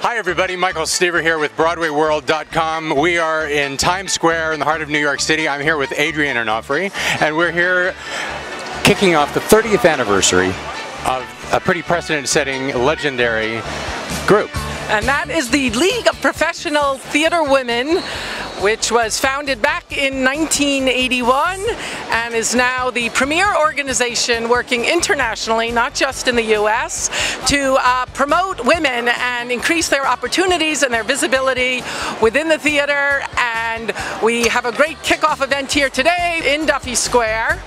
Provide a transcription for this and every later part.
Hi everybody, Michael Stever here with BroadwayWorld.com. We are in Times Square in the heart of New York City. I'm here with Adrienne Onofri, and we're here kicking off the 30th anniversary of a pretty precedent-setting, legendary group. And that is the League of Professional Theater Women, which was founded back in 1981 and is now the premier organization working internationally, not just in the US, to promote women and increase their opportunities and their visibility within the theater. And we have a great kickoff event here today in Duffy Square.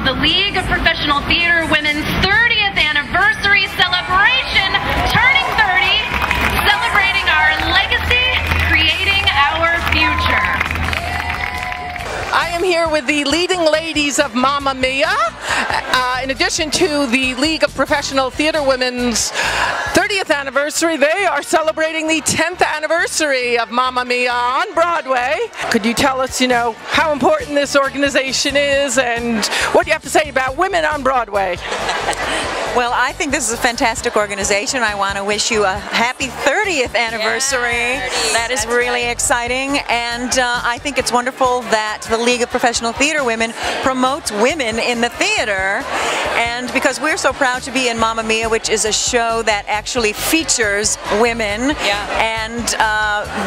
The League of Professional Theater Women's 30th Anniversary Celebration, turning 30, celebrating our legacy, creating our future. I am here with the leading ladies of Mamma Mia. In addition to the League of Professional Theater Women's 30th anniversary, they are celebrating the 10th anniversary of Mamma Mia on Broadway. Could you tell us, how important this organization is and what you have to say about women on Broadway? Well, I think this is a fantastic organization. I want to wish you a happy 30th anniversary. Yeah, that is really exciting, and I think it's wonderful that the League of Professional Theater Women promotes women in the theater, and because we're so proud to be in Mamma Mia, which is a show that actually features women, and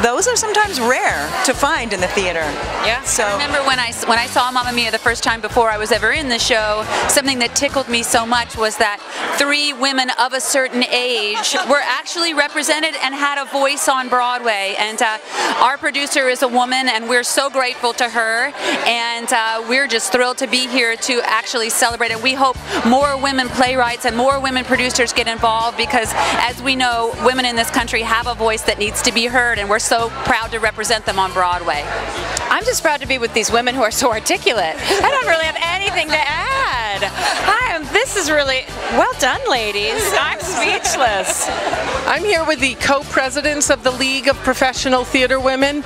those are sometimes rare to find in the theater. Yeah. So I remember when I saw Mamma Mia the first time before I was ever in the show, something that tickled me so much was that 3 women of a certain age were actually represented and had a voice on Broadway. And our producer is a woman, and we're so grateful to her. And we're just thrilled to be here to actually celebrate it. We hope more women playwrights and more women producers get involved because, as we know, women in this country have a voice that needs to be heard, and we're so proud to represent them on Broadway. I'm just proud to be with these women who are so articulate. I don't really have anything to add. This is really well done, ladies. I'm speechless. I'm here with the co-presidents of the League of Professional Theater Women.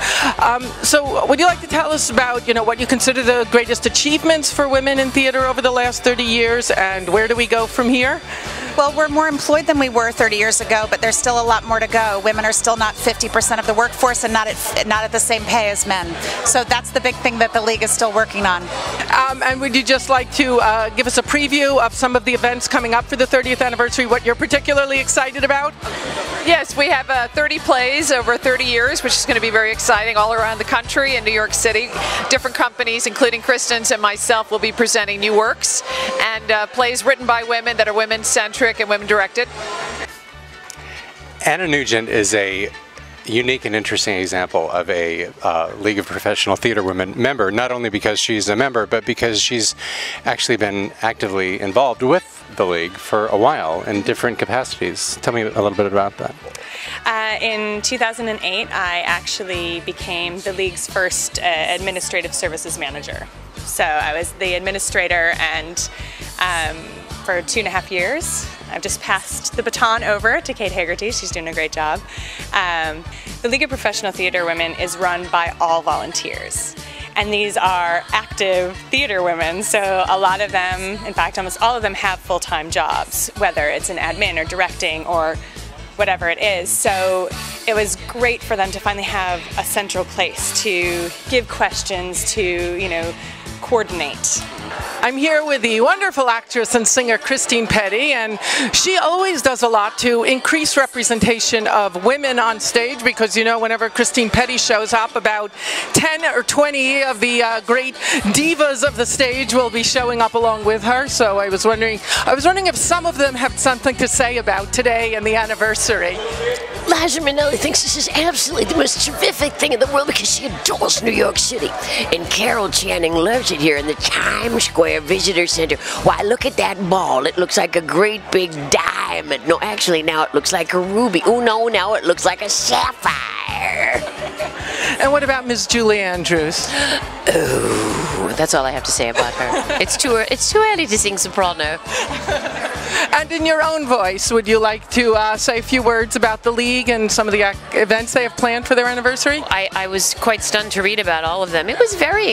So would you like to tell us about, what you consider the greatest achievements for women in theater over the last 30 years, and where do we go from here? Well, we're more employed than we were 30 years ago, but there's still a lot more to go. Women are still not 50% of the workforce and not at the same pay as men. So that's the big thing that the League is still working on. And would you just like to give us a preview of some of the events coming up for the 30th anniversary, what you're particularly excited about? Yes, we have 30 plays over 30 years, which is going to be very exciting all around the country in New York City. Different companies, including Kristen's and myself, will be presenting new works and plays written by women that are women-centric and women-directed. Anna Nugent is a unique and interesting example of a League of Professional Theater Women member, not only because she's a member, but because she's actually been actively involved with the League for a while in different capacities. Tell me a little bit about that. In 2008, I actually became the League's first administrative services manager. So I was the administrator, and for 2.5 years, I've just passed the baton over to Kate Haggerty. She's doing a great job. The League of Professional Theater Women is run by all volunteers. And these are active theater women, so a lot of them, in fact almost all of them, have full-time jobs, whether it's in admin or directing or whatever it is. So it was great for them to finally have a central place to give questions, to, coordinate. I'm here with the wonderful actress and singer Christine Petty, and she always does a lot to increase representation of women on stage because, whenever Christine Petty shows up, about 10 or 20 of the great divas of the stage will be showing up along with her. So I was wondering if some of them have something to say about today and the anniversary. Liza Minnelli thinks this is absolutely the most terrific thing in the world because she adores New York City. And Carol Channing loves it here in the Times Square Visitor Center. Why, look at that ball. It looks like a great big diamond. No, actually, now it looks like a ruby. Oh, no, now it looks like a sapphire. And what about Ms. Julie Andrews? Oh, that's all I have to say about her. It's too early to sing soprano. And in your own voice, would you like to say a few words about the League and some of the events they have planned for their anniversary? I was quite stunned to read about all of them. It was very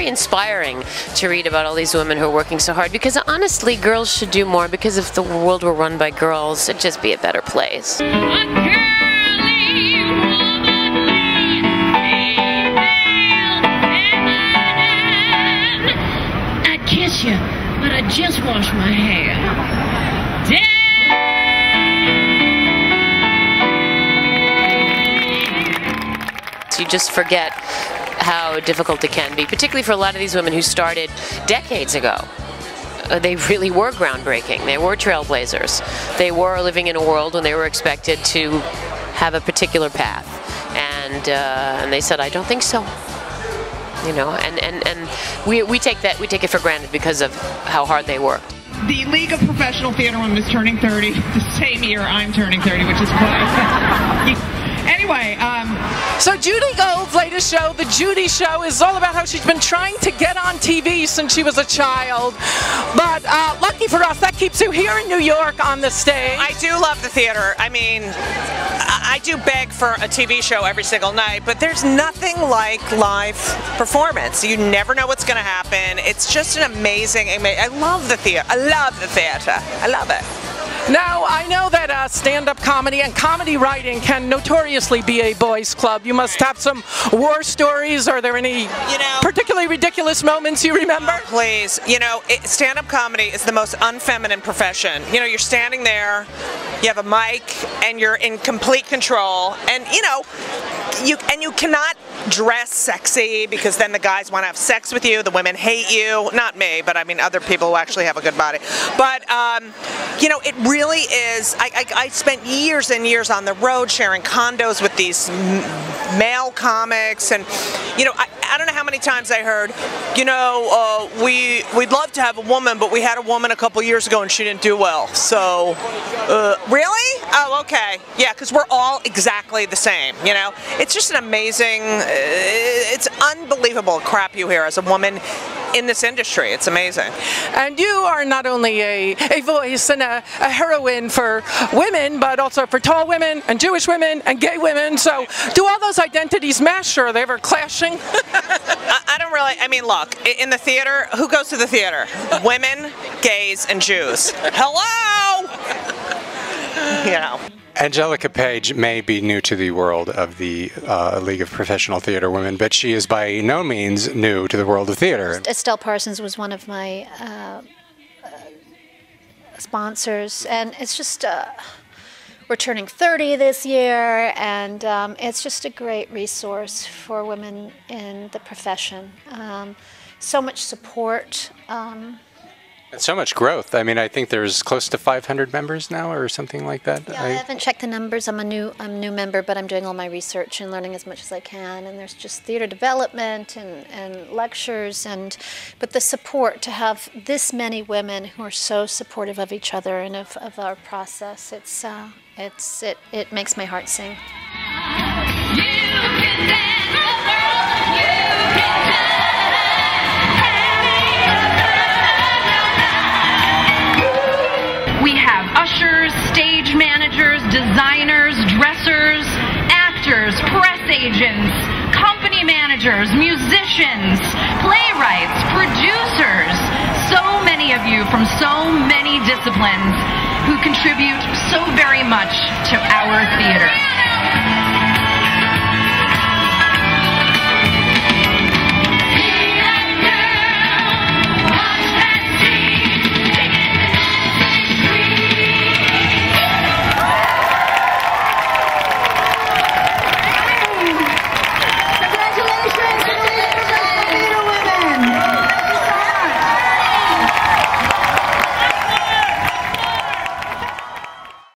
inspiring to read about all these women who are working so hard, because honestly, girls should do more, because if the world were run by girls, it'd just be a better place. I'd kiss you, but I just washed my hair. You just forget how difficult it can be, particularly for a lot of these women who started decades ago. They really were groundbreaking. They were trailblazers. They were living in a world when they were expected to have a particular path, and they said, "I don't think so." You know, and we take it for granted because of how hard they worked. The League of Professional Theater Women is turning 30 the same year I'm turning 30, which is quite. Anyway, so Judy Gold's latest show, The Judy Show, is all about how she's been trying to get on TV since she was a child. But lucky for us, that keeps you here in New York on the stage. I do love the theater. I mean, I do beg for a TV show every single night, but there's nothing like live performance. You never know what's going to happen. It's just an amazing, I love the theater. I love the theater. I love it. Now, I know that stand-up comedy and comedy writing can notoriously be a boys' club. You must have some war stories. Are there any particularly ridiculous moments you remember? Please. Stand-up comedy is the most unfeminine profession. You're standing there, you have a mic, and you're in complete control. And, you cannot dress sexy, because then the guys want to have sex with you, the women hate you. Not me, but I mean other people who actually have a good body. But, it really is. I spent years and years on the road sharing condos with these male comics, and I don't know how many times I heard, we'd love to have a woman, but we had a woman a couple years ago and she didn't do well. So, really? Oh, okay. Yeah, because we're all exactly the same. It's just an amazing. It's unbelievable crap you hear as a woman in this industry. It's amazing. And you are not only a voice and a heroine for women, but also for tall women and Jewish women and gay women. So do all those identities mesh, or are they ever clashing? I don't really, look, in the theater, who goes to the theater? Women, gays, and Jews. Hello! Angelica Page may be new to the world of the League of Professional Theater Women, but she is by no means new to the world of theater. Estelle Parsons was one of my sponsors, and it's just, we're turning 30 this year, and it's just a great resource for women in the profession. So much support. And so much growth. I think there's close to 500 members now, or something like that. Yeah, I haven't checked the numbers. I'm a new member, but I'm doing all my research and learning as much as I can. And there's just theater development and lectures, but the support to have this many women who are so supportive of each other and of our process. It makes my heart sing. You can dance the world, you can dance. We have ushers, stage managers, designers, dressers, actors, press agents, company managers, musicians, playwrights, producers. So many of you from so many disciplines who contribute so very much to our theater.